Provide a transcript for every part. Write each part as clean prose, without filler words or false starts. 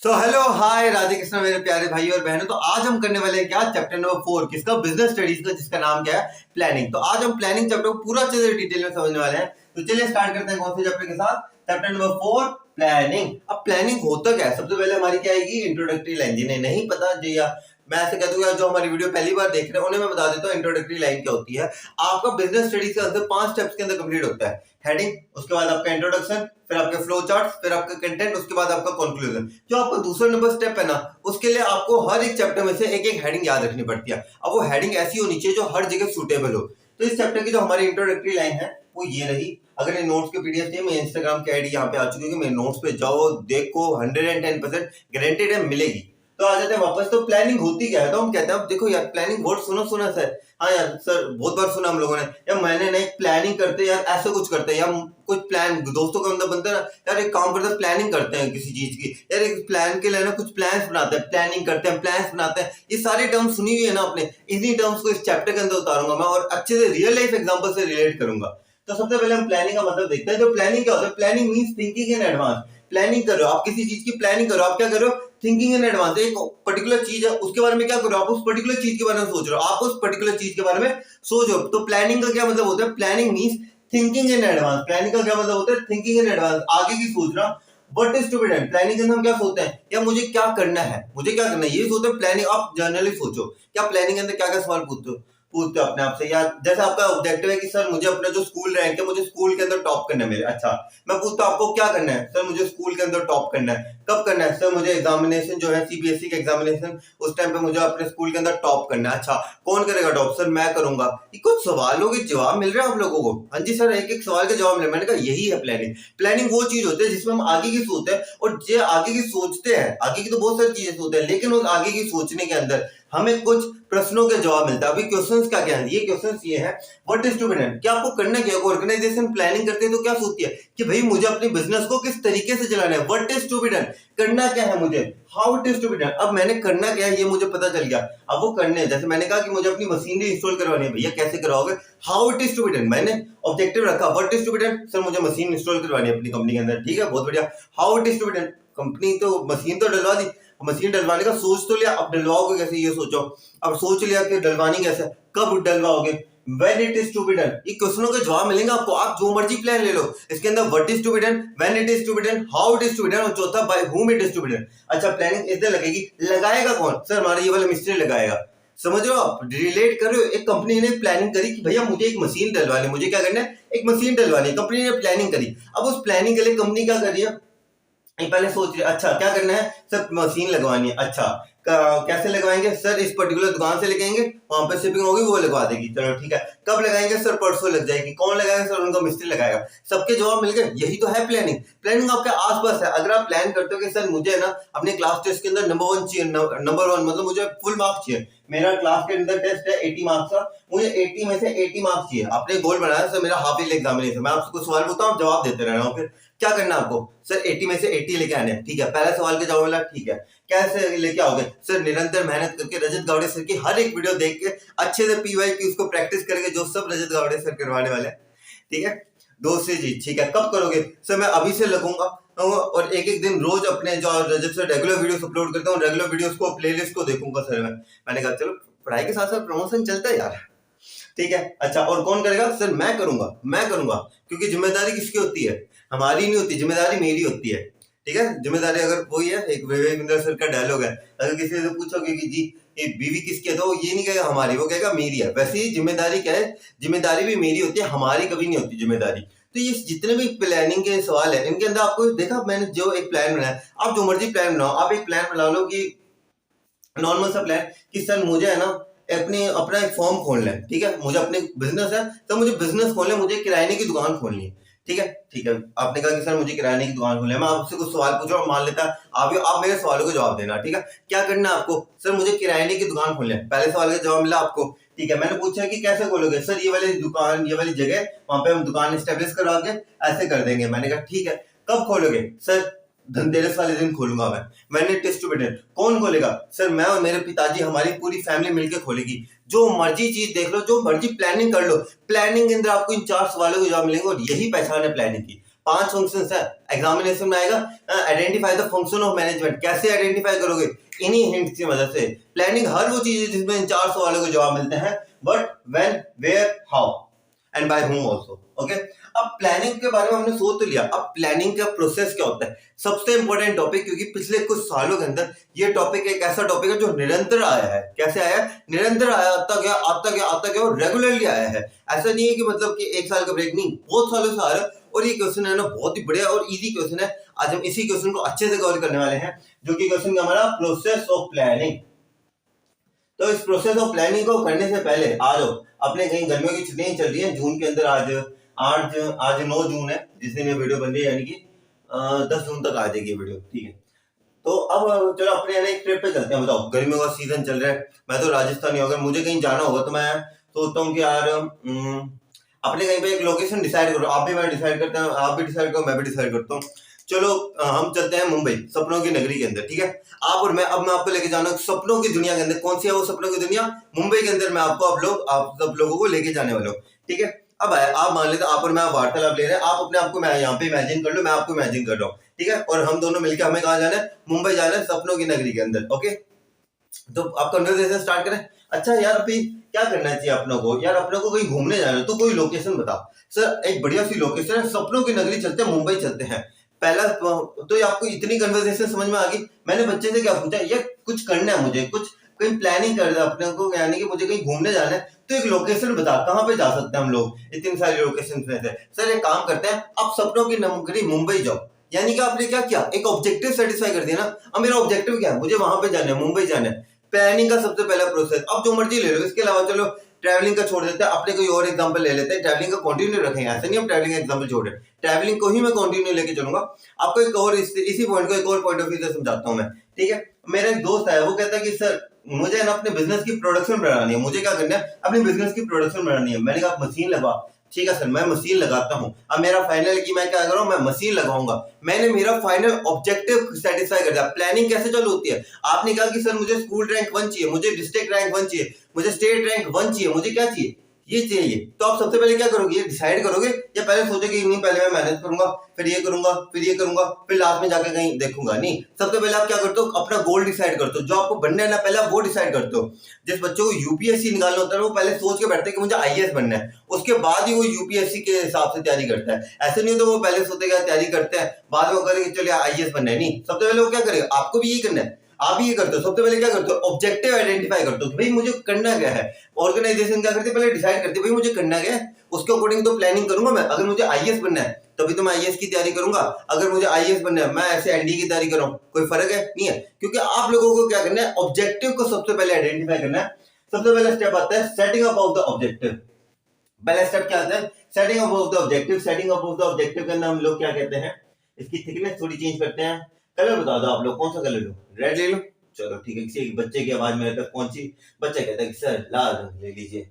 Hello hi Radhe Krishna मेरे प्यारे भाई और बहनों। तो आज हम करने वाले हैं क्या, चैप्टर नंबर 4 किसका, बिजनेस स्टडीज का, जिसका नाम क्या है, प्लानिंग। तो आज हम प्लानिंग चैप्टर को पूरा अच्छे से डिटेल में समझने वाले हैं। तो चलिए स्टार्ट करते हैं कौन से चैप्टर के साथ, चैप्टर नंबर 4 प्लानिंग। अब प्लानिंग होता क्या है, सबसे पहले हमारी क्या आएगी, इंट्रोडक्टरी लाइन। जिन्हें नहीं पता जी, या मैं ऐसे कह दूंगा जो हमारी वीडियो पहली बार देख रहे हैं उन्हें मैं बता देता हूँ इंट्रोडक्टरी लाइन क्या होती है। आपका बिजनेस स्टडीज का आंसर 5 स्टेप्स के अंदर कंप्लीट होता है। हेडिंग, उसके बाद आपका इंट्रोडक्शन, फिर आपके फ्लो चार्ट, फिर आपका कंटेंट, उसके बाद आपका कंक्लूजन। जो आपका दूसरा नंबर स्टेप है ना, उसके लिए आपको हर एक चैप्टर में से एक एक हेडिंग याद रखनी पड़ती है। अब वो हेडिंग ऐसी होनी चाहिए जो हर जगह सूटेबल हो। तो इस चैप्टर की जो हमारी इंट्रोडक्टरी लाइन है वो ये रही। अगर ये नोट्स के पीडीएफ चाहिए, मेरे इंस्टाग्राम की आईडी यहाँ पे आ चुकी है, मेरे नोट्स पे जाओ, देखो, 110% गारंटेड है, मिलेगी। तो आ जाते हैं वापस। तो प्लानिंग होती क्या है, तो हम कहते हैं, अब देखो यार प्लानिंग वर्ड सुनो सुना सर, हाँ यार सर बहुत बार सुना हम लोगों ने, यार मैंने नहीं प्लानिंग करते यार, ऐसे कुछ करते हैं यार, कुछ प्लान दोस्तों के अंदर बनता है ना यार, एक काम करते हैं प्लानिंग करते हैं किसी चीज की, यार एक प्लान के लिए ना कुछ प्लान्स बनाते हैं, प्लानिंग करते हैं, प्लान्स बनाते हैं। ये सारे टर्म्स सुनी हुई है ना आपने, इन्हीं टर्म्स को इस चैप्टर के अंदर उतारूंगा मैं और अच्छे से रियल लाइफ एग्जांपल से रिलेट करूंगा। तो सबसे पहले हम प्लानिंग का मतलब देखते हैं। जो प्लानिंग क्या होता है, planning means thinking in advance. Planning कर रहे हो आप, किसी चीज की प्लानिंग करो, आप क्या कर रहे हो, थिंकिंग इन एडवांस। एक पर्टिकुलर चीज है उसके बारे में क्या करो, आप उस पर्टिकुलर चीज के बारे में सोच रहे हो, आप उस पर्टिकुलर चीज के बारे में सोचो। तो प्लानिंग का क्या मतलब होता है, planning means thinking in advance. Planning का क्या मतलब होता है, थिंकिंग इन एडवांस, आगे की सोचना। What is to be done, planning के अंदर हम क्या सोचते हैं, या मुझे क्या करना है, मुझे क्या करना है, ये सोचते हैं प्लानिंग। आप जनरली सोचो, क्या प्लानिंग के अंदर क्या क्या सवाल पूछते हो अपने आप से, या जैसे आपका ऑब्जेक्टिव है कि सर मुझे अपना जो स्कूल रैंक है, मुझे स्कूल के अंदर टॉप करना है मेरे। अच्छा, मैं पूछता हूं आपको क्या करना है, सर मुझे स्कूल के अंदर टॉप करना है। कब करना है, सर मुझे एग्जामिनेशन जो है सीबीएसई का एग्जामिनेशन, उस टाइम पे मुझे अपने स्कूल के अंदर टॉप करना है। अच्छा, कौन करेगा टॉप, सर मैं करूंगा। ये कुछ सवालों के जवाब मिल रहे हैं आप लोगों को, हाँ जी सर एक एक सवाल के जवाब मिल रहे हैं। मैंने कहा यही है प्लानिंग। प्लानिंग वो चीज होती है जिसमें हम आगे की सोचते हैं, और जो आगे की सोचते हैं, आगे की तो बहुत सारी चीजें सोचते हैं, लेकिन उस आगे की सोचने के अंदर हमें कुछ प्रश्नों के जवाब मिलता है। अभी क्वेश्चंस का क्या है, ये क्वेश्चंस ये है, what is to be done, क्या आपको करना क्या है। ऑर्गेनाइजेशन प्लानिंग करते हैं तो क्या सोचती है कि भाई मुझे अपने बिजनेस को किस तरीके से चलाना है। What is to be done, करना क्या है मुझे, how it is to be done. अब मैंने करना क्या है ये मुझे पता चल गया, अब वो करने, जैसे मैंने कहा कि मुझे अपनी मशीनरी इंस्टॉल करवानी है, भैया कैसे करवाओगे, how it is to be done. मैंने ऑब्जेक्टिव रखा, what is to be done, sir मुझे मशीन इंस्टॉल करवानी है अपनी कंपनी के अंदर, ठीक है बहुत बढ़िया। How it is to be done, company तो मशीन तो डलवा दी, मशीन डलवाने का सोच तो लिया, अब डलवाओगे कैसे ये सोचो। अब सोच लिया कि डलवानी कैसे, कब डलवाओगे, when it is to be done। ये क्वेश्चनों के जवाब मिलेंगे आपको, आप जो मर्जी प्लान ले लो, इसके अंदर what is to be done, when it is to be done, how it is to be done, और चौथा by whom it is to be done। अच्छा, प्लानिंग इधर लगेगी, लगाएगा कौन, सर हमारा ये वाला मिस्त्री लगाएगा। समझ रहे हो आप, रिलेट कर रहे हो। एक कंपनी ने प्लानिंग करी कि भैया मुझे एक मशीन डलवानी, मुझे क्या करना है, एक मशीन डलवानी, कंपनी ने प्लानिंग करी। अब उस प्लानिंग के लिए कंपनी क्या कर रही है, पहले सोच रहे अच्छा क्या करना है, सर मशीन लगवानी है। अच्छा, कैसे लगवाएंगे, सर इस पर्टिकुलर दुकान से लेके आएंगे, वहां पे शिपिंग होगी वो लगवा देगी, चलो ठीक है। कब लगाएंगे, सर परसों लग जाएगी। कौन लगाएगा, सर उनका मिस्त्री लगाएगा। सबके जवाब मिल गए, यही तो है प्लानिंग। प्लानिंग आपके आसपास है। अगर आप प्लान करते हो कि सर मुझे ना अपने क्लास टेस्ट के अंदर नंबर 1 चाहिए, नंबर 1 मतलब मुझे फुल मार्क्स चाहिए, मेरा क्लास के अंदर टेस्ट है 80 मार्क्स का, मुझे 80 में से 80 मार्क्स चाहिए। आपने गोल बनाया सर मेरा हाफ ईयर एग्जामिनेशन, मैं आपसे कुछ सवाल पूछता हूँ, जवाब देते रहना हूँ। फिर क्या करना है आपको, सर 80 में से 80 लेके आने, ठीक है। पहला सवाल के जवाब मिला, ठीक है। कैसे लेके आओगे, सर निरंतर मेहनत करके, रजत गावड़े सर की हर एक वीडियो देख के अच्छे से पीवाई की उसको प्रैक्टिस करके, जो सब रजत गावड़े सर करवाने वाले हैं, ठीक है। दूसरी चीज, ठीक है, कब करोगे, सर मैं अभी से लगूंगा और एक एक दिन रोज अपने जो रजत सर रेगुलर वीडियोस अपलोड करता हूँ, रेगुलर वीडियोस को प्लेलिस्ट को देखूंगा सर मैंने कहा चलो पढ़ाई के साथ साथ प्रमोशन चलता है यार, ठीक है। अच्छा, और कौन करेगा, सर मैं करूंगा, मैं करूंगा, क्योंकि जिम्मेदारी किसकी होती है, हमारी नहीं होती, जिम्मेदारी मेरी होती है, ठीक है। जिम्मेदारी अगर वही है, एक विवेक सर का डायलॉग है, अगर किसी से पूछोगे कि जी ये बीवी किसकी है, तो वो ये नहीं कहेगा हमारी, वो कहेगा मेरी है। वैसे ही जिम्मेदारी क्या है, जिम्मेदारी भी मेरी होती है, हमारी कभी नहीं होती जिम्मेदारी। तो ये जितने भी प्लानिंग के सवाल है, इनके अंदर आपको देखा, मैंने जो एक प्लान बनाया, आप जो मर्जी प्लान बनाओ, आप एक प्लान बना लो कि नॉर्मल सा प्लान कि सर मुझे है ना अपना एक फॉर्म खोलना है, ठीक है, मुझे अपने बिजनेस है, तो मुझे बिजनेस खोलना है, मुझे किराने की दुकान खोलनी है, ठीक है, ठीक है। आपने कहा कि सर मुझे किराने की दुकान खोलनी है, मैं आपसे कुछ सवाल पूछ रहा हूँ, मान लेता आप मेरे सवालों को जवाब देना, ठीक है। क्या करना है आपको, सर मुझे किराने की दुकान खोलनी है, पहले सवाल का जवाब मिला आपको, ठीक है। मैंने पूछा कि कैसे खोलोगे, सर ये वाली दुकान, ये वाली जगह, वहां पे हम दुकान एस्टेब्लिश करवा के ऐसे कर देंगे। मैंने कहा ठीक है। कब खोलोगे, सर धनतेरस वाले दिन खोलूंगा मैं। मैंने टेस्ट टू बेटर, कौन खोलेगा, सर मैं और मेरे पिताजी, हमारी पूरी फैमिली मिलकर खोलेगी। जो मर्जी चीज देख लो, जो मर्जी प्लानिंग कर लो, प्लानिंग के अंदर आपको इन 4 सवालों के जवाब मिलेंगे, और यही पहचान है प्लानिंग की। 5 फंक्शंस है, एग्जामिनेशन में आएगा। Identify the function of management, कैसे आइडेंटिफाई करोगे? इन्हीं हिंट्स की मदद से। प्लानिंग हर वो चीज है जिसमें इन 4 सवालों के जवाब मिलते हैं, but when, where, how and by whom also. Okay, अब प्लानिंग के बारे में हमने सोच तो लिया, अब प्लानिंग का प्रोसेस क्या होता है, सबसे इंपॉर्टेंट टॉपिक, क्योंकि पिछले कुछ सालों के अंदर ये टॉपिक एक ऐसा टॉपिक है जो निरंतर आया है। कैसे आया? निरंतर आया, आता गया आता गया आता गया और रेगुलरली आया है। ऐसा नहीं है कि मतलब कि एक साल का ब्रेक, नहीं, बहुत सालों से आ रहा है। और ये क्वेश्चन है ना बहुत ही बढ़िया और इजी क्वेश्चन है। आज हम इसी क्वेश्चन को अच्छे से कवर करने वाले हैं, जो कि क्वेश्चन हमारा प्रोसेस ऑफ प्लानिंग। तो इस प्रोसेस ऑफ प्लानिंग को करने से पहले आ जाओ, अपने कहीं गर्मियों की छुट्टियां चल रही हैं जून के अंदर। आज 9 जून है जिस दिन ये वीडियो बन रही है, यानी कि 10 जून तक आ जाएगी वीडियो, ठीक है। तो अब चलो अपने एक ट्रिप पे चलते हैं। बताओ, गर्मियों का सीजन चल रहा है, मैं तो राजस्थानी हूं, अगर मुझे कहीं जाना होगा तो मैं सोचता हूँ कि यार अपने कहीं पे एक लोकेशन डिसाइड करो। आप भी मैं डिसाइड करता हूँ, आप भी डिसाइड करो, मैं भी डिसाइड करता हूँ। चलो हम चलते हैं मुंबई, सपनों की नगरी के अंदर, ठीक है। आप और मैं, अब मैं आपको लेके जाना सपनों की दुनिया के अंदर। कौन सी है वो सपनों की दुनिया? मुंबई के अंदर मैं आपको आप सब लोगों को लेके जाने वाला हूँ, ठीक है। अब आप मान लेते आप और मैं वार्तालाप ले रहे हैं, आप अपने आप को मैं यहाँ पे इमेजिन कर लो, मैं आपको इमेजिन कर रहा हूँ, ठीक है। और हम दोनों मिलकर हमें कहाँ जाना है? मुंबई जाना है, सपनों की नगरी के अंदर। ओके, तो आप कन्वर्सेशन स्टार्ट करें। अच्छा यार, अभी क्या करना चाहिए अपनों को? यार अपनों को कहीं घूमने जाना है, तो कोई लोकेशन बताओ सर, एक बढ़िया सी लोकेशन है, सपनों की नगरी चलते हैं, मुंबई चलते हैं। पहला तो ये आपको इतनी कन्वर्सेशन समझ में आ गई। मैंने बच्चे से क्या पूछा, यार कुछ करना है मुझे, कुछ कहीं प्लानिंग कर रहा अपने को, यानी कि मुझे कहीं घूमने जाना है, तो एक लोकेशन बता, कहाँ पे जा सकते हैं हम लोग इतनी सारी लोकेशन में से। सर एक काम करते हैं, आप सपनों की नगरी मुंबई जाओ। यानी कि आपने क्या किया, एक ऑब्जेक्टिव सेटिस्फाई कर दिया ना। अब मेरा ऑब्जेक्टिव क्या है? मुझे वहां पे जाना है, मुंबई जाना है। प्लानिंग का सबसे पहला प्रोसेस, अब जो मर्जी ले लो, इसके अलावा चलो ट्रैवलिंग का छोड़ देते हैं, अपने कोई और एग्जांपल ले लेते हैं। ट्रैवलिंग का कंटिन्यू रखेंगे, ऐसा नहीं हम ट्रैवलिंग का एग्जांपल छोड़ रहे, ट्रैवलिंग को ही मैं कंटिन्यू लेके चलूंगा। आपको एक और इसी पॉइंट को एक और पॉइंट ऑफ व्यू से समझाता हूं मैं, ठीक है। मेरा एक दोस्त है, वो कहता है कि सर मुझे ना अपने बिजनेस की प्रोडक्शन बढ़ानी है। मुझे क्या करना है? अपनी बिजनेस की प्रोडक्शन बढ़ानी है। मैंने कहा मशीन लगा, ठीक है सर, मैं मशीन लगाता हूँ। अब मेरा फाइनल की मैं क्या कर रहा हूँ, मैं मशीन लगाऊंगा। मैंने मेरा फाइनल ऑब्जेक्टिव सेटिस्फाई कर दिया। प्लानिंग कैसे चालू होती है? आपने कहा कि सर मुझे स्कूल रैंक 1 चाहिए, मुझे डिस्ट्रिक्ट रैंक 1 चाहिए, मुझे स्टेट रैंक 1 चाहिए, मुझे क्या चाहिए? ये चाहिए। तो आप सबसे पहले क्या करोगे? ये डिसाइड करोगे, या पहले सोचोगे नहीं पहले मैं मेहनत करूंगा, फिर ये करूंगा, फिर ये करूंगा, फिर लास्ट में जाके कहीं देखूंगा? नहीं, सबसे पहले आप क्या करते हो? अपना गोल डिसाइड करते हो, जो आपको बनना है ना, पहले आप वो डिसाइड करते हो। जिस बच्चों को यूपीएससी निकालना होता है वो पहले सोच के बैठते हैं कि मुझे आईएएस बनना है, उसके बाद ही वो यूपीएससी के हिसाब से तैयारी करता है। ऐसे नहीं तो वो पहले सोचेगा, तैयारी करते हैं, बाद में करेंगे चलिए आईएएस बनना है। नहीं, सबसे पहले वो क्या करेगा? आपको भी यही करना है, आप ये करते हो। सबसे पहले क्या करते हो? ऑब्जेक्टिव आइडेंटिफाई करते हो कि भाई मुझे करना क्या है। ऑर्गेनाइजेशन क्या करती है? पहले डिसाइड करती है भाई मुझे करना क्या है, उसके अकॉर्डिंग तो प्लानिंग करूंगा मैं। अगर मुझे आईएएस बनना है तभी तो मैं आईएएस की तैयारी करूंगा। अगर मुझे आईएएस बनना है, मैं ऐसे एनडी की तैयारी कर रहा हूँ, कोई फर्क है? नहीं है, क्योंकि आप लोगों को क्या करना है? ऑब्जेक्टिव को सबसे पहले आइडेंटिफाई करना है। सबसे पहला स्टेप आता है setting up of the objective. पहला स्टेप क्या आता है? Setting up of the objective. Setting up of the objective के अंदर हम लोग क्या कहते हैं, इसकी थिकनेस थोड़ी चेंज करते हैं। कलर बता दो आप लोग, कौन सा कलर लो? रेड ले लो, चलो ठीक है। किसी बच्चे की आवाज मेरे तक पहुंची, बच्चा कहता है कि सर लाल रंग ले लीजिए।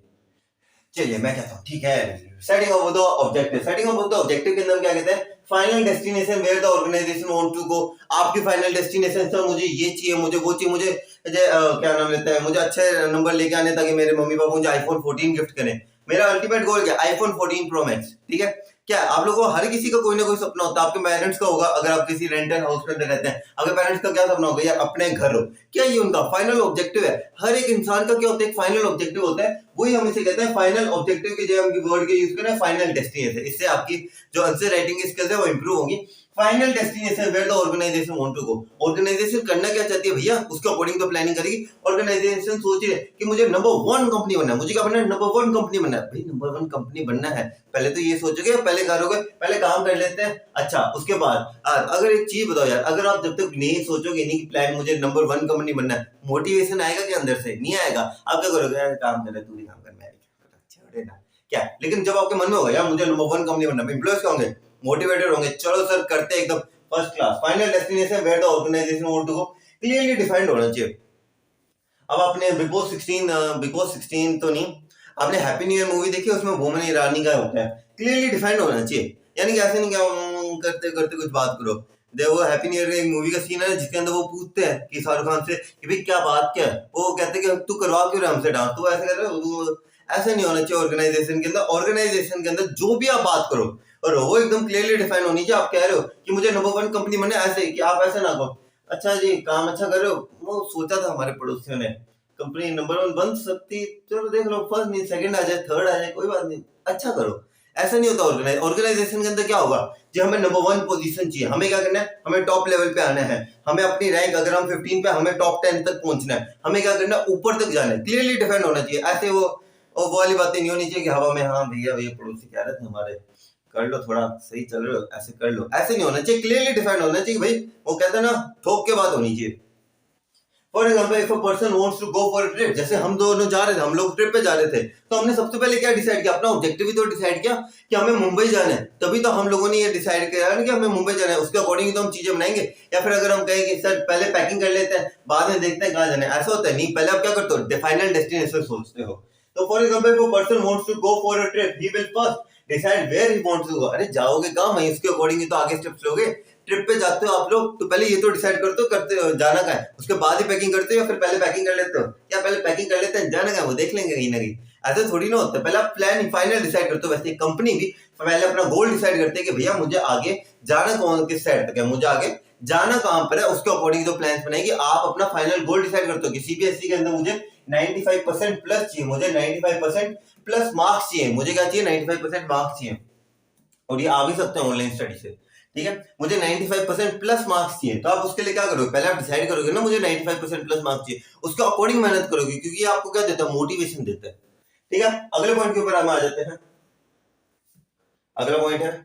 चलिए मैं कहता हूँ ठीक है। Setting of the objective. Setting of the objective के अंदर क्या कहते हैं? Final destination where the organisation want to go. आपकी फाइनल डेस्टिनेशन, सर मुझे ये चाहिए, मुझे वो चाहिए, मुझे क्या नाम लेता है, मुझे अच्छे नंबर लेके आने ताकि मेरे मम्मी पापा मुझे आईफोन 14 गिफ्ट करें। मेरा अल्टीमेट गोल क्या? आईफोन 14 प्रो मैक्स, ठीक है। क्या आप लोगों को, हर किसी का कोई ना कोई सपना होता है। आपके पेरेंट्स का होगा, अगर आप किसी रेंटल हाउस के अंदर रहते हैं, अगर पेरेंट्स का क्या सपना होगा? यार अपने घर हो। क्या ये उनका फाइनल ऑब्जेक्टिव है? हर एक इंसान का क्या होता है? एक फाइनल ऑब्जेक्टिव होता है, वही हम इसे कहते हैं फाइनल ऑब्जेक्टिव की जगह हम वर्ड के यूज करें फाइनल डेस्टिनेशन। इससे आपकी जो आंसर राइटिंग स्किल्स है वो इंप्रूव होगी। Final destination where the organisation want to go. Organisation करना क्या चाहती है भैया, उसके अकॉर्डिंग तो प्लानिंग करेगी। ऑर्गेनाइजेशन सोच रही है कि मुझे नंबर 1 कंपनी बनना है। मुझे क्या बनना है? नंबर 1 कंपनी बनना है। भाई नंबर 1 कंपनी बनना है, पहले तो ये सोचोगे, पहले करोगे, पहले काम कर लेते हैं। अच्छा उसके बाद अगर एक चीज बताओ यार, अगर आप जब तक नहीं सोचोगे नहीं कि प्लान मुझे नंबर 1 कंपनी बनना है, मोटिवेशन आएगा क्या अंदर से? नहीं आएगा। आप क्या करोगे? यार काम कर, तू भी काम कर, मैं भी छोड़े ना क्या। लेकिन जब आपके मन में होगा यार मुझे नंबर 1 कंपनी बनना है, एम्प्लॉयज क्या होंगे? मोटिवेटेड होंगे, चलो सर करते हैं एकदम first class. Final destination where the organisation want to go clearly defined होना चाहिए। अब आपने बिग बॉस 16 तो नहीं, आपने हैप्पी न्यू ईयर मूवी देखी, उसमें वुमन ईरानी का होता है, क्लियरली डिफाइंड होना चाहिए। यानी कि ऐसे नहीं क्या करते करते कुछ बात करो। देखो हैप्पी न्यू ईयर का एक मूवी का सीन है जिसके अंदर वो पूछते हैं कि शाहरुख खान से कि भाई क्या बात क्या है, वो कहते हैं कि तू करवा क्यों रहा हमसे डांस, तो ऐसे कहते हैं ऐसा नहीं होना चाहिए ऑर्गेनाइजेशन के अंदर। ऑर्गेनाइजेशन के अंदर जो भी आप बात करो और वो एकदम क्लियरली डिफाइन होनी चाहिए। आप कह रहे हो कि मुझे नंबर 1 कंपनी बनना है, ऐसे कि आप ऐसे ना कहो अच्छा जी काम अच्छा कर रहे हो, वो सोचा था हमारे पड़ोसियों ने कंपनी नंबर 1 बन सकती, चलो देख लो फर्स्ट नहीं सेकंड आ जाए थर्ड आ जाए कोई बात नहीं, अच्छा करो। ऐसा नहीं होता ऑर्गेनाइजेशन के अंदर क्या होगा जी, हमें नंबर 1 पोजीशन चाहिए, हमें क्या करना है, हमें टॉप लेवल पे आना है, हमें अपनी रैंक अगर हम 15 पे हमें टॉप 10 तक पहुंचना है, हमें क्या करना है ऊपर तक जाना है, क्लियरली डिफाइन होना चाहिए। ऐसे वो वाली बातें नहीं होनी चाहिए कि हवा में हाँ भैया भैया पड़ोसी कह रहे थे हमारे कर लो थोड़ा सही चल रहे हो ऐसे कर लो, ऐसे नहीं होना चाहिए, क्लियरली डिफाइंड होना चाहिए भाई। वो कहते हैं ना ठोक के बात होनी चाहिए। For example if a person wants to go for a trip, जैसे हम दोनों जा रहे थे, हम लोग ट्रिप पे जा रहे थे, तो हमने सबसे पहले क्या डिसाइड किया, अपना ऑब्जेक्टिव ही तो डिसाइड किया कि हमें मुंबई जाना है, तभी तो हम लोगों ने ये डिसाइड किया कि हमें मुंबई जाना है, उसके अकॉर्डिंग तो हम चीजें बनाएंगे। या फिर अगर हम कहें कि सर पहले पैकिंग कर लेते हैं बाद में देखते हैं कहाँ जाना है, ऐसा होता है नहीं, पहले आप क्या करते हो फाइनल डेस्टिनेशन सोचते हो। तो for example if a person wants to go for a trip he will first decide where he wants to go. अरे जाओगे कहाँ, वहीं उसके अकॉर्डिंग ही तो आगे स्टेप्स लोगे। ट्रिप पे जाते हो आप लोग तो पहले ये तो डिसाइड करते हो जाना कहाँ है, उसके बाद ही पैकिंग करते हो या फिर पहले पैकिंग कर लेते हो, या पहले पैकिंग कर लेते हैं जाना कहाँ है वो देख लेंगे कहीं ना कहीं, ऐसे थोड़ी ना होता है। पहले आप प्लान फाइनल डिसाइड करते हो। वैसे कंपनी भी पहले अपना गोल डिसाइड करते हैं कि भैया मुझे आगे जाना कौन किस साइड तक है, मुझे आगे जाना कहाँ पर है, उसके अकॉर्डिंग जो प्लान बनाएगी। आप अपना फाइनल गोल डिसाइड करते हो कि सीबीएसई के अंदर मुझे 95% प्लस चाहिए, मुझे 95% प्लस मार्क्स चाहिए, मुझे क्या चाहिए 95% मार्क्स चाहिए, और ये आ भी सकते हैं ऑनलाइन स्टडी से, ठीक है। मुझे 95% प्लस मार्क्स चाहिए, तो आप उसके लिए क्या करोगे, पहले आप डिसाइड करोगे ना मुझे 95% प्लस मार्क्स चाहिए, उसके अकॉर्डिंग मेहनत करोगे, क्योंकि ये आपको क्या देता है मोटिवेशन देता है, ठीक है। अगले पॉइंट के ऊपर हम आ जाते हैं। अगला पॉइंट है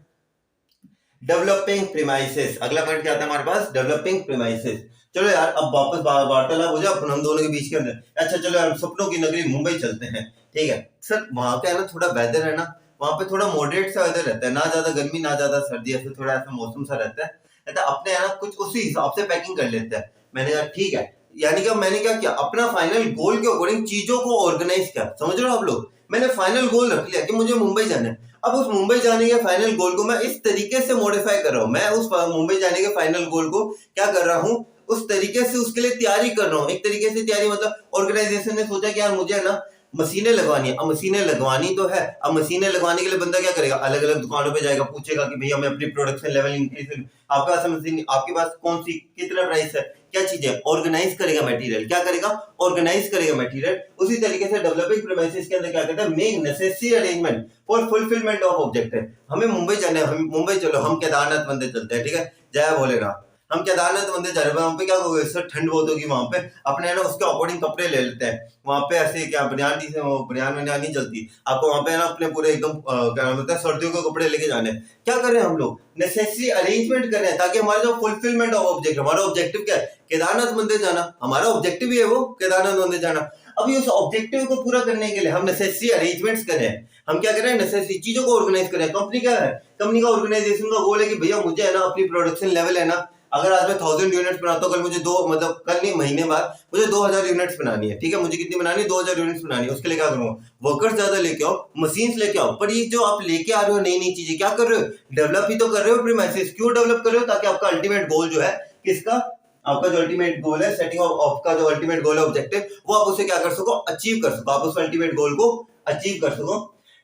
डेवलपिंग प्रीमाइसेस। अगला पॉइंट क्या आता है हमारे पास, डेवलपिंग प्रीमाइसेस। चलो यार अब वापस वार्तालाप हो जाए हम दोनों के बीच के अंदर। अच्छा चलो यार सपनों की नगरी मुंबई चलते हैं, ठीक है सर। वहां पे है ना थोड़ा वेदर है ना, वहां पे थोड़ा मॉडरेट सा वेदर रहता है, ना ज्यादा गर्मी ना ज्यादा सर्दी, ऐसे थोड़ा ऐसा मौसम सा रहता है। अपने यहाँ कुछ उसी हिसाब से पैकिंग कर लेते हैं। मैंने कहा ठीक है, यानी कि मैंने क्या किया, अपना फाइनल गोल के अकॉर्डिंग चीजों को ऑर्गेनाइज किया, समझ रहे हो आप लोग। मैंने फाइनल गोल रख लिया कि मुझे मुंबई जाना है। अब उस मुंबई जाने के फाइनल गोल को मैं इस तरीके से मॉडिफाई कर रहा हूँ, मैं उस मुंबई जाने के फाइनल गोल को क्या कर रहा हूँ, उस तरीके से उसके लिए तैयारी कर रहा हूँ। एक तरीके से तैयारी मतलब ऑर्गेनाइजेशन ने सोचा कि यार मुझे है ना मशीनें लगवानी है। अब मशीनें लगवानी तो है, अब मशीनें लगवाने के लिए बंदा क्या करेगा, अलग अलग दुकानों पे जाएगा, पूछेगा कि भैया मैं अपनी प्रोडक्शन लेवल इंक्रीज, आपके पास मशीन, आपके पास कौन सी कितना प्राइस है, क्या चीज है, ऑर्गेनाइज करेगा मटेरियल, क्या करेगा ऑर्गेनाइज करेगा मटेरियल। उसी तरीके से डेवलपिंग प्रीमाइसेस के अंदर क्या करता है, make necessary arrangement for fulfilment of objective. हमें मुंबई जाना है, हम मुंबई चलो, हम केदारनाथ मंदिर चलते हैं, ठीक है, जय भोलेनाथ। हम केदारनाथ मंदिर जा रहे हैं, वहां पे क्या होगा सर ठंड बहुत होगी वहां पे, अपने है ना उसके अकॉर्डिंग कपड़े ले लेते हैं। वहां पे ऐसे क्या बनियान बनियान नहीं चलती आपको, वहां पे है ना अपने पूरे एकदम क्या नाम होता है सर्दियों के कपड़े लेके जाने हैं। क्या कर रहे हैं हम लोग, नेसेसरी अरेंजमेंट कर रहे हैं ताकि हमारा जो फुलफिलमेंट ऑफ ऑब्जेक्ट, हमारा ऑब्जेक्टिव क्या है केदारनाथ मंदिर जाना, हमारा ऑब्जेक्टिव ही है वो केदारनाथ मंदिर जाना। अभी उस ऑब्जेक्टिव को पूरा करने के लिए हम नेसेसरी अरेंजमेंट्स कर रहे हैं। हम क्या कर रहे हैं, नेसेसरी चीजों को ऑर्गेनाइज कर रहे हैं। कंपनी क्या है, कंपनी का ऑर्गेनाइजेशन का गोल है कि भैया मुझे है ना अपनी प्रोडक्शन लेवल है ना, अगर आज मैं 1000 यूनिट्स बनाता हूँ, कल मुझे दो मतलब कल नहीं महीने बाद मुझे 2000 यूनिट्स बनानी है, ठीक है। मुझे कितनी बनानी है, 2000 यूनिट्स बनानी है। उसके लिए क्या करूंगा, वर्कर्स ज्यादा लेके आओ, मशीन्स लेके आओ। पर ये जो आप लेके आ रहे हो नई नई चीजें क्या कर रहे हो, डेवलप ही तो कर रहे हो प्रीमाइसेस। क्यों डेवलप कर रहे हो, ताकि आपका अल्टीमेट गोल जो है किसका, आपका जो अल्टीमेट गोल है सेटिंग ऑफ का जो अल्टीमेट गोल है ऑब्जेक्टिव, वो आप उसे क्या कर सको, अचीव कर सको, आप उस अल्टीमेट गोल को अचीव कर सको।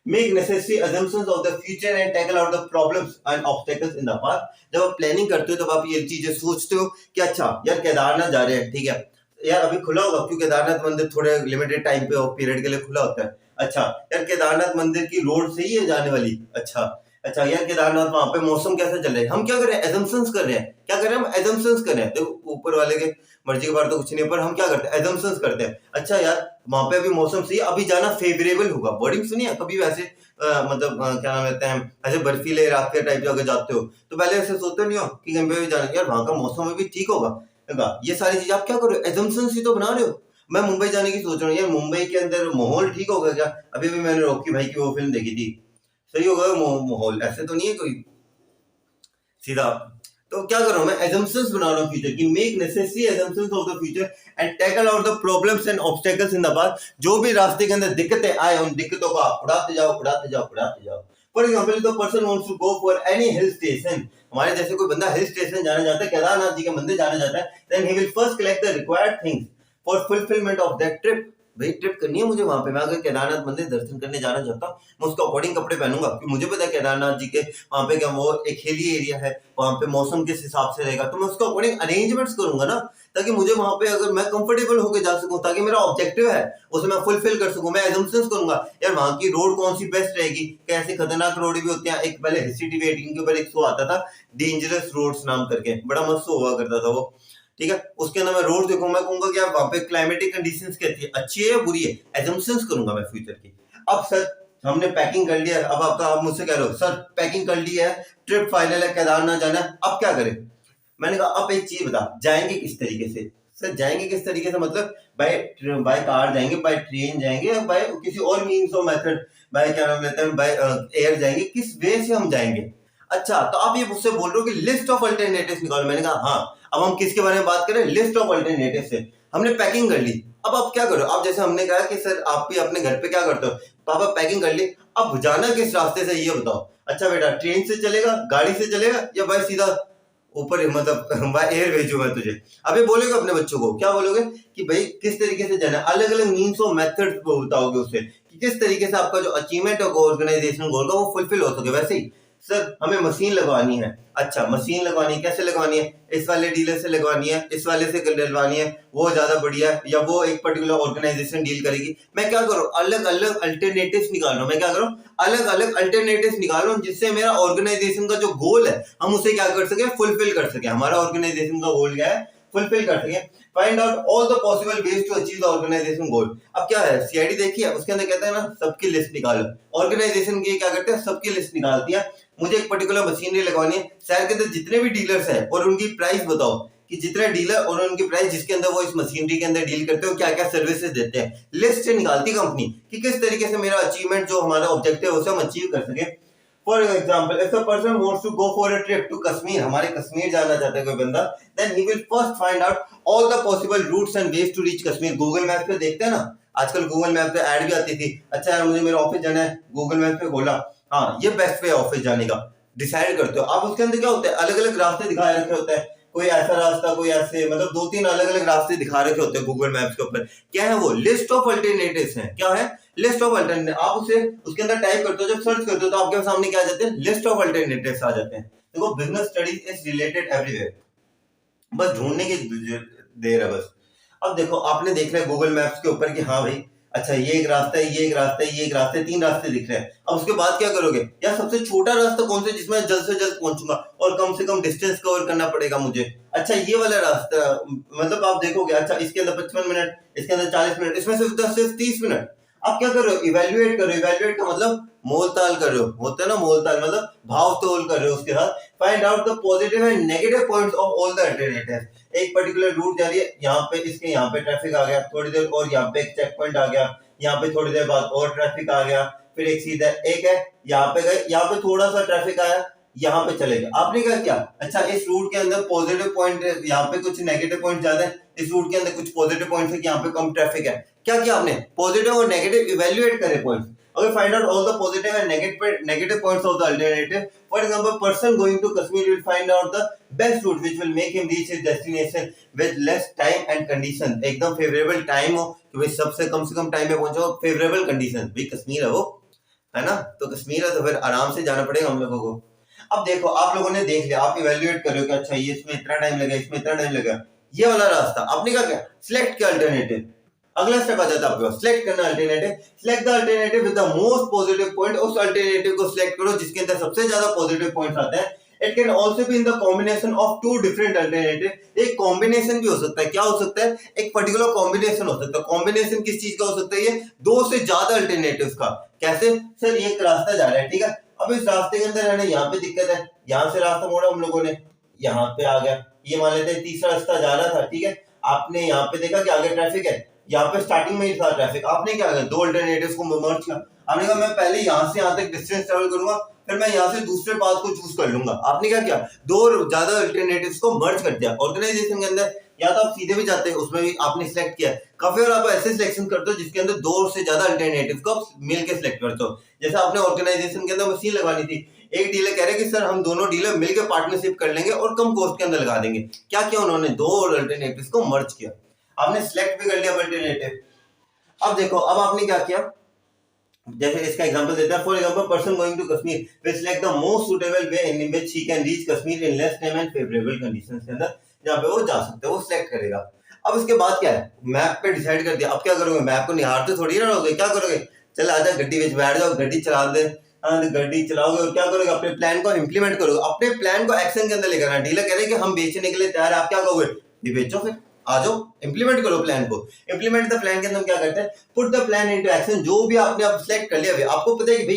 Make necessary assumptions of the future and tackle out the problems and obstacles in the past. जब आप प्लानिंग करते हो तब आप ये चीजें सोचते हो कि अच्छा यार केदारनाथ जा रहे हैं, ठीक है यार अभी खुला होगा क्योंकि केदारनाथ मंदिर थोड़े लिमिटेड टाइम पे पीरियड के लिए खुला होता है। अच्छा यार केदारनाथ मंदिर की रोड सही है जाने वाली, अच्छा अच्छा यार केदारनाथ वहां पे मौसम कैसा चल रहा है। हम क्या कर रहे हैं, एजम्पशंस कर रहे हैं, क्या कर रहे हैं हम एजम्पशंस कर रहे हैं। देखो ऊपर वाले के मर्जी के बारे तो कुछ नहीं है, पर हम क्या करते हैं एजम्पशंस करते हैं। अच्छा यार वहां पे अभी मौसम सही, अभी जाना फेवरेबल होगा। वर्डिंग सुनी है कभी वैसे मतलब क्या नाम लेते हैं, ऐसे बर्फीले इलाके टाइप अगर जाते हो तो पहले ऐसे सोचते नहीं हो कि कहीं पे भी जाना यार वहां का मौसम भी ठीक होगा। ये सारी चीज आप क्या करो, एजम्पशंस ही तो बना रहे हो। मैं मुंबई जाने की सोच रहा हूँ यार, मुंबई के अंदर माहौल ठीक होगा क्या, अभी भी मैंने रॉकी भाई की वो फिल्म देखी थी, सही होगा माहौल, ऐसे तो नहीं है कोई सीधा। तो क्या कर रहा हूं मैं, एजम्पशंस बना रहा हूं फ्यूचर की, make necessary assumptions of the future and tackle out the problems and obstacles in the past. जो भी रास्ते के अंदर दिक्कतें आए उन दिक्कतों को आप उड़ाते जाओ उड़ाते जाओ उड़ाते जाओ। For example the person wants to go for any hill station, हमारे जैसे कोई बंदा हिल स्टेशन जाना चाहता है, केदारनाथ जी के मंदिर जाना चाहता है, then he will first collect the required things for fulfilment of that trip. भाई ट्रिप करनी है मुझे वहां पे, मैं अगर केदारनाथ मंदिर दर्शन करने जाना चाहता हूँ, मैं उसके अकॉर्डिंग कपड़े पहनूंगा, क्योंकि मुझे पता है केदारनाथ जी के वहां पे क्या वो एक हिली एरिया है, वहां पे मौसम किस हिसाब से रहेगा, तो मैं उसके अकॉर्डिंग अरेंजमेंट्स करूंगा ना, ताकि मुझे वहां पे अगर मैं कंफर्टेबल होकर जा सकूं, ताकि मेरा ऑब्जेक्टिव है उसे मैं फुलफिल कर सकूं। मैं एजम्पशंस करूंगा यार वहां की रोड कौन सी बेस्ट रहेगी, कैसे खतरनाक रोड भी होती है। एक पहले हिस्ट्री टीवी 18 के ऊपर एक शो आता था डेंजरस रोड्स नाम करके, बड़ा मस्त शो हुआ करता था वो, ठीक है। उसके अंदर मैं रोड देखूंगा, मैं कहूंगा कि यार वहां पे क्लाइमेटिक कंडीशंस कैसी है, अच्छी है या बुरी है, एजम्पशंस करूंगा मैं फ्यूचर की। अब सर हमने पैकिंग कर लिया, अब आप मुझसे कह रहे हो सर पैकिंग कर ली है, ट्रिप फाइनल है, केदारनाथ जाना है, अब क्या करें। मैंने कहा अब एक चीज बता, जाएंगे किस तरीके से। सर जाएंगे किस तरीके से मतलब बाय बाय कार जाएंगे, बाय ट्रेन जाएंगे, या बाय किसी और मीन्स ऑफ मेथड, बाय क्या नाम लेते हैं, बाय एयर जाएंगे, किस वे से हम जाएंगे। अच्छा तो आप ये मुझसे बोल रहे हो कि लिस्ट ऑफ अल्टरनेटिव्स निकालो। मैंने कहा हाँ, अब हम किसके बारे में बात करें, लिस्ट ऑफ अल्टरनेटिव से। हमने पैकिंग कर ली, अब आप क्या करो, अब जैसे हमने कहा कि सर आप भी अपने घर पे क्या करते हो, पापा पैकिंग कर ली, अब जाना किस रास्ते से ये बताओ। अच्छा बेटा ट्रेन से चलेगा, गाड़ी से चलेगा, या भाई सीधा ऊपर मतलब बाय एयर भेजूं मैं तुझे। अभी बोलोगे अपने बच्चों को, क्या बोलोगे कि भाई किस तरीके से जाना है, अलग अलग मीन्स ऑफ मेथड बताओगे उससे कि किस तरीके से आपका जो अचीवमेंट होगा ऑर्गेनाइजेशन गोल का वो फुलफिल हो सके। वैसे ही सर हमें मशीन लगवानी है, अच्छा मशीन लगवानी है, कैसे लगवानी है, इस वाले डीलर से लगवानी है, इस वाले से डलवानी है, वो ज्यादा बढ़िया है, या वो एक पर्टिकुलर ऑर्गेनाइजेशन डील करेगी। मैं क्या करूं, अलग अलग अल्टरनेटिव्स निकाल रहा हूं, मैं क्या करूं, अलग अलग अल्टरनेटिव्स निकाल रहा हूं, जिससे मेरा ऑर्गेनाइजेशन का जो गोल है हम उसे क्या कर सके, फुलफिल कर सके। हमारा ऑर्गेनाइजेशन का गोल क्या है, फुलफिल कर सके। Find out all the possible ways to achieve the organisation goal. अब क्या है, सीआईडी देखी है, उसके अंदर कहते हैं ना सबकी लिस्ट निकालो। ऑर्गेनाइजेशन की क्या करते हैं, सबकी लिस्ट निकालती है, मुझे एक पर्टिकुलर मशीनरी लगवानी है, शहर के अंदर जितने भी डीलर्स हैं और उनकी प्राइस बताओ कि जितने डीलर और उनकी प्राइस जिसके अंदर वो इस मशीनरी के अंदर डील करते हो क्या क्या सर्विसेज देते हैं। लिस्ट से निकालती कंपनी कि किस तरीके से मेरा अचीवमेंट जो हमारा ऑब्जेक्टिव है उसे हम अचीव कर सके। For example if a person wants to go for a trip to Kashmir, हमारे कश्मीर जाना चाहता है कोई बंदा, then he will first find out all the possible routes and ways to reach Kashmir. Google map पे देखते हैं ना, आजकल गूगल मैप पे ऐड भी आती थी, अच्छा यार मुझे मेरे ऑफिस जाना है, गूगल मैप पे खोला, हाँ ये बेस्ट वे ऑफिस जाने का, डिसाइड करते हो आप। उसके अंदर क्या होता है, अलग अलग रास्ते दिखाए रखे होते हैं, कोई ऐसा रास्ता कोई ऐसे, मतलब 2-3 अलग अलग रास्ते दिखा रखे होते हैं गूगल मैप्स के ऊपर। क्या है वो, लिस्ट ऑफ अल्टरनेटिव्स है, क्या है, लिस्ट ऑफ अल्टरनेटिव। आप उसे उसके अंदर टाइप करते हो, जब सर्च करते हो तो आपके सामने क्या आ जाते हैं, लिस्ट ऑफ अल्टरनेटिव्स आ जाते हैं। देखो business studies is related everywhere, बस ढूंढने की देर है बस। अब देखो आपने देख रहा है गूगल मैप्स के ऊपर कि हाँ भाई अच्छा ये एक रास्ता है, ये एक रास्ता है, ये एक रास्ता है, 3 रास्ते दिख रहे हैं। अब उसके बाद क्या करोगे, यार सबसे छोटा रास्ता कौन सा जिसमें जल्द से जल्द पहुंचूंगा और कम से कम डिस्टेंस कवर करना पड़ेगा मुझे। अच्छा ये वाला रास्ता, मतलब आप देखोगे अच्छा इसके अंदर 55 मिनट, इसके अंदर 40 मिनट, इसमें से 10 से 30 मिनट। आप क्या कर रहे हो, इवेल्युएट कर रहे हो, इवेल्युएट का मतलब मोलताल कर रहे हो, होता है ना मोलताल, मतलब भाव तोल कर रहे हो उसके साथ। Find out the positive and negative points of all the alternatives. एक पर्टिकुलर रूट जा रही है, यहाँ पे इसके यहाँ पे ट्रैफिक आ गया, थोड़ी देर और यहाँ पे एक चेक पॉइंट आ गया, यहाँ पे थोड़ी देर बाद और ट्रैफिक आ गया, फिर एक सीधा एक है, यहाँ पे गए, यहाँ पे थोड़ा सा ट्रैफिक आया, यहाँ पे चले गए। आपने क्या किया, अच्छा इस रूट के अंदर पॉजिटिव पॉइंट है, यहाँ पे कुछ नेगेटिव पॉइंट ज्यादा है, इस रूट के अंदर कुछ पॉजिटिव पॉइंट है, यहाँ पे कम ट्रैफिक है। क्या किया आपने, पॉजिटिव और नेगेटिव इवेल्युएट करे points. Okay, find out all the positive and negative points of the alternative. For example, person going to Kashmir will find out the best route which will make him reach his destination with less time and condition. एकदम favorable time हो कि भाई सबसे कम से कम time में पहुंचो, favorable condition। भाई कश्मीर है वो, है ना, तो कश्मीर है तो फिर आराम से जाना पड़ेगा हम लोगों को। अब देखो आप लोगों ने देख लिया, आप इवेल्युएट करो कि अच्छा ये इसमें इतना टाइम लगेगा, इसमें इतना टाइम लगेगा, ये वाला रास्ता आपने क्या किया, सिलेक्ट किया अल्टरनेटिव। अगला स्टेप आ जाता है आपके पास, सिलेक्ट करना alternative. Select the alternative with the most positive point. उस अल्टरनेटिव को सिलेक्ट करो जिसके अंदर सबसे ज्यादा पॉजिटिव पॉइंट्स आते हैं। It can also be in the combination of 2 different alternative. एक कॉम्बिनेशन भी हो सकता है, क्या हो सकता है, एक पर्टिकुलर कॉम्बिनेशन हो सकता है। कॉम्बिनेशन किस चीज का हो सकता है, ये 2 से ज्यादा अल्टरनेटिव्स का। कैसे, सर ये एक रास्ता जा रहा है, ठीक है, अब इस रास्ते के अंदर है ना यहाँ पे दिक्कत है, यहाँ से रास्ता मोड़ा हम लोगों ने, यहाँ पे आ गया, ये मान लेते हैं तीसरा रास्ता जा रहा था, ठीक है, आपने यहाँ पे देखा कि आगे ट्रैफिक है, यहाँ पे स्टार्टिंग में ही था ट्रैफिक, आपने क्या किया, 2 अल्टरनेटिव्स को मर्ज किया। आपने कहा मैं पहले यहाँ से यहाँ तक डिस्टेंस ट्रेवल करूंगा, फिर मैं यहाँ से दूसरे पाथ को चूज कर लूंगा। आपने क्या किया, 2 ज्यादा अल्टरनेटिव्स को मर्ज कर दिया। ऑर्गेनाइजेशन के अंदर या तो आप सीधे भी जाते हैं, उसमें भी आपने सिलेक्ट किया, काफी बार आप ऐसे सिलेक्शन करते हो जिसके अंदर 2 से ज्यादा अल्टरनेटिव्स को मिलकर सिलेक्ट करते हो। जैसे आपने ऑर्गेनाइजेशन के अंदर मशीन लगवानी थी, एक डीलर कह रहे हैं कि सर हम दोनों डीलर मिलकर पार्टनरशिप कर लेंगे और कम कॉस्ट के अंदर लगा देंगे। क्या किया उन्होंने, 2 अल्टरनेटिव्स को मर्ज किया। आपने सिलेक्ट भी कर लिया अल्टरनेटिव। अब देखो, अब आपने क्या किया, जैसे इसका एग्जांपल देते हैं, for example person going to Kashmir will select the most suitable way in which he can reach Kashmir in less time and favourable conditions के अंदर जहां पे वो जा सकते हैं, वो सिलेक्ट करेगा। अब इसके बाद क्या है, मैप पे डिसाइड कर दिया। अब क्या करोगे, मैप को निहारते थोड़ी ना रहोगे, क्या करोगे, चल आजा गड्डी में बैठ जाओ, गड्डी चला दे, गड्डी चलाओगे और क्या करोगे, अपने प्लान को इंप्लीमेंट करोगे, अपने प्लान को एक्शन के अंदर लेकर आना। डीलर कह रहे हैं कि हम बेचने के लिए तैयार है, आप क्या कहोगे, ये बेचो, फिर आ जाओ, इंप्लीमेंट करो प्लान को। इंप्लीमेंट द प्लान के अंदर हम क्या करते हैं, put the plan into action. जो भी आपने अब सिलेक्ट कर लिया, आपको पता है कि भाई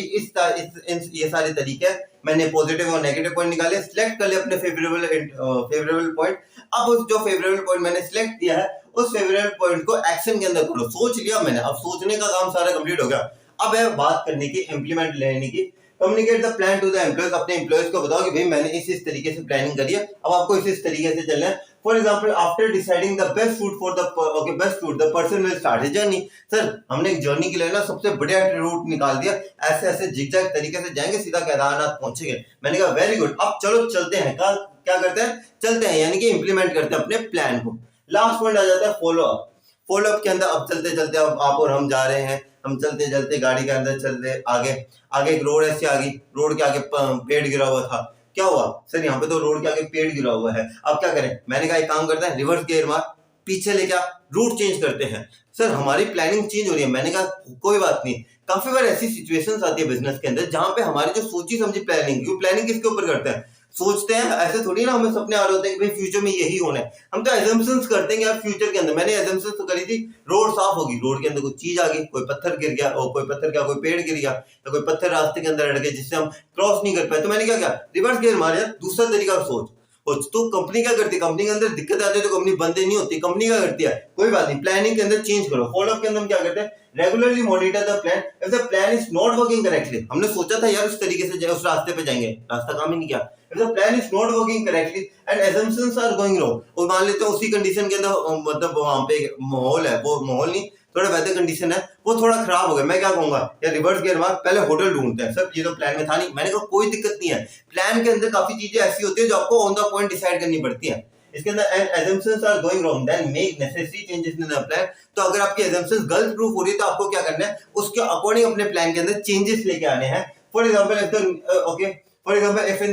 ये सारे तरीके हैं, मैंने पॉजिटिव और नेगेटिव पॉइंट निकाले, सिलेक्ट कर लिया अपने फेवरेबल पॉइंट। अब उस जो फेवरेबल पॉइंट मैंने सिलेक्ट किया है, उस फेवरेबल पॉइंट को एक्शन के अंदर करो। सोच लिया मैंने, अब सोचने का काम सारा कंप्लीट हो गया, अब है बात करने की, इंप्लीमेंट लेने की। Communicate the plan to the employees. अपने एम्प्लॉयज को बताओ कि भाई मैंने इस तरीके से प्लानिंग करी है, अब आपको इस तरीके से चलना है। For example, after deciding the best route for the best route the person will start his journey. Sir हमने एक जर्नी के लिए ना सबसे बढ़िया रूट निकाल दिया, ऐसे ऐसे जिगजैग तरीके से जाएंगे, सीधा केदारनाथ पहुंचेंगे। मैंने कहा वेरी गुड, अब चलो चलते हैं। क्या करते हैं, चलते हैं, यानी कि इंप्लीमेंट करते हैं अपने प्लान को। लास्ट पॉइंट आ जाता है फॉलो अप। फॉलो अप के अंदर अब चलते चलते अब आप और हम जा रहे हैं, हम चलते चलते गाड़ी के अंदर चलते आगे एक रोड ऐसे आ गई, रोड के आगे पेड़ गिरा हुआ था। क्या हुआ, सर यहाँ पे तो रोड के आगे पेड़ गिरा हुआ है, अब क्या करें। मैंने कहा एक काम करते हैं, रिवर्स गियर मार, पीछे लेके रूट चेंज करते हैं। सर हमारी प्लानिंग चेंज हो रही है। मैंने कहा कोई बात नहीं। काफी बार ऐसी सिचुएशंस आती है बिजनेस के अंदर जहां पे हमारी जो सोची समझी प्लानिंग किसके ऊपर करते हैं, सोचते हैं, ऐसे थोड़ी ना हमें सपने आ रहे होते हैं कि भाई फ्यूचर में यही होना है। हम तो एजम्पशंस करते हैं यार फ्यूचर के अंदर। मैंने एजम्पशंस तो करी थी, रोड साफ होगी, रोड के अंदर कोई चीज आ गई, कोई पत्थर गिर गया, और कोई पत्थर क्या, कोई पेड़ गिर गया, या कोई पत्थर रास्ते के अंदर अड़ गए जिससे हम क्रॉस नहीं कर पाए। तो मैंने क्या किया, रिवर्स गियर मारा, दूसरा तरीका सोच। तो कंपनी क्या करती है, कंपनी के अंदर दिक्कत आती है तो कंपनी बंद नहीं होती, कंपनी क्या करती है, कोई बात नहीं, प्लानिंग के अंदर चेंज करो। फॉलो अप के अंदर हम क्या करते हैं, regularly monitor the plan, if the plan is not working correctly. हमने सोचा था यार उस तरीके से उस रास्ते पे जाएंगे, रास्ता काम ही नहीं किया। If the plan is not working correctly and assumptions are going wrong, और मान लेते हैं उसी कंडीशन के अंदर मतलब वहां पे माहौल है, वो माहौल नहीं, थोड़ा वेदर कंडीशन है, वो थोड़ा खराब हो गया। मैं क्या कहूंगा, यार रिवर्स गियर मार, पहले होटल ढूंढते हैं। सर ये तो प्लान में था नहीं। मैंने कहा कोई दिक्कत नहीं है, प्लान के अंदर काफी चीजें ऐसी होती है जो आपको ऑन द पॉइंट डिसाइड करनी पड़ती है। इसके अंदर assumptions are going wrong then make necessary changes in the plan। तो अगर आपकी assumptions गलत प्रूफ हो रही है तो आपको क्या करना है, उसके अकॉर्डिंग अपने प्लान के अंदर चेंजेस लेके आने हैं। For example For example, if in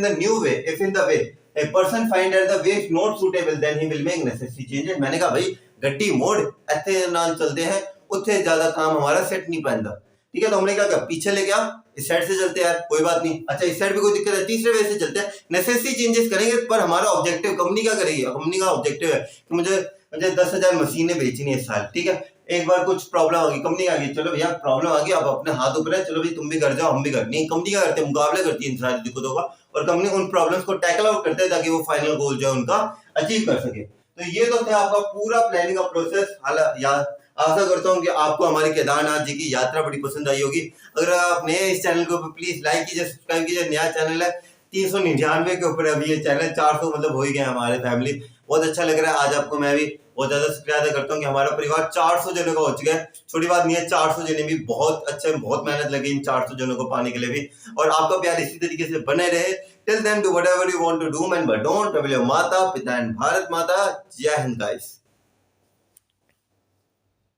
the way a person find that the way is not suitable, then he will make necessary changes। मैंने कहा भाई गड्डी मोड़ ऐसे नाल चलते हैं, उत्थे ज्यादा काम हमारा सेट नहीं पाएंदा, ठीक है। तो हमने क्या किया, पीछे ले गया, इस साइड से चलते हैं, कोई बात नहीं। अच्छा इस साइड पे कोई दिक्कत है, तीसरे वे से चलते हैं, नेसेसरी चेंजेस करेंगे। पर हमारा ऑब्जेक्टिव, कंपनी क्या करेगी, कंपनी का ऑब्जेक्टिव है कि मुझे 10,000 मशीनें बेचनी है इस साल, ठीक है। एक बार कुछ प्रॉब्लम आ गई, कंपनी आ गई, चलो भैया प्रॉब्लम आ गई, अब अपने हाथ ऊपर है, चलो भाई तुम भी कर जाओ हम भी कर। नहीं, कंपनी क्या करती है, मुकाबला करती है इन सारी दिक्कतों का, और कंपनी उन प्रॉब्लम्स को टैकल आउट करते हैं ताकि वो फाइनल गोल जो है उनका अचीव कर सके। तो ये तो था आपका पूरा प्लानिंग का प्रोसेस। आशा करता हूँ कि आपको हमारे केदारनाथ जी की यात्रा बड़ी पसंद आई होगी। अगर आप नए इस चैनल को प्लीज लाइक कीजिए, सब्सक्राइब कीजिए। नया चैनल है, 399 के ऊपर अभी ये चैनल, 400 मतलब हो ही गए हमारे फैमिली। बहुत अच्छा लग रहा है आज आपको, मैं भी बहुत ज्यादा शुक्रिया करता हूँ कि हमारा परिवार 400 जनों का हो चुका है। छोटी बात नहीं है, 400 जने भी बहुत अच्छे, बहुत मेहनत लगी इन 400 जनों को पाने के लिए भी। और आपका प्यार इसी तरीके से बने रहे। Till then do whatever you want to do man, but don't trouble your माता पिता एंड भारत माता। जय हिंद गाइस।